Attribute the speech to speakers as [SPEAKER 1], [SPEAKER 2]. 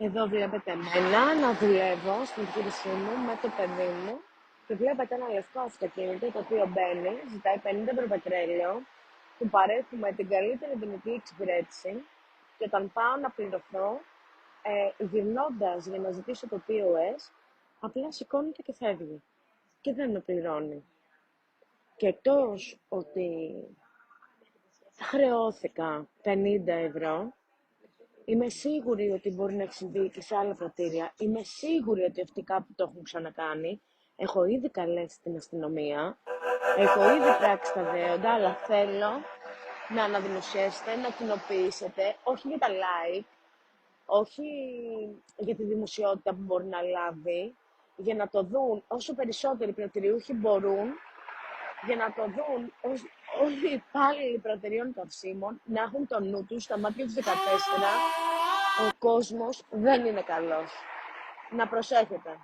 [SPEAKER 1] Εδώ βλέπετε εμένα να δουλεύω στην επιχείρησή μου με το παιδί μου και βλέπετε ένα λευκό αυτοκίνητο το οποίο μπαίνει, ζητάει 50 € πετρέλαιο, του παρέχουμε την καλύτερη δυνατή εξυπηρέτηση και όταν πάω να πληρωθώ, γυρνώντας για να ζητήσω το POS, απλά σηκώνεται και φεύγει και δεν με πληρώνει. Και εκτός ότι χρεώθηκα 50 €, είμαι σίγουρη ότι μπορεί να έχει συμβεί και σε άλλα πρατήρια. Είμαι σίγουρη ότι αυτοί κάπου το έχουν ξανακάνει. Έχω ήδη καλέσει την αστυνομία. Έχω ήδη πράξει τα δέοντα, αλλά θέλω να αναδημοσιεύσετε, να κοινοποιήσετε, όχι για τα like, όχι για τη δημοσιότητα που μπορεί να λάβει, για να το δουν όσο περισσότεροι πρατηριούχοι μπορούν, για να το δουν όλοι οι υπάλληλοι πρατηριών καυσίμων, να έχουν το νου τους, στα μάτια τους 14, ο κόσμος δεν είναι καλός. Να προσέχετε.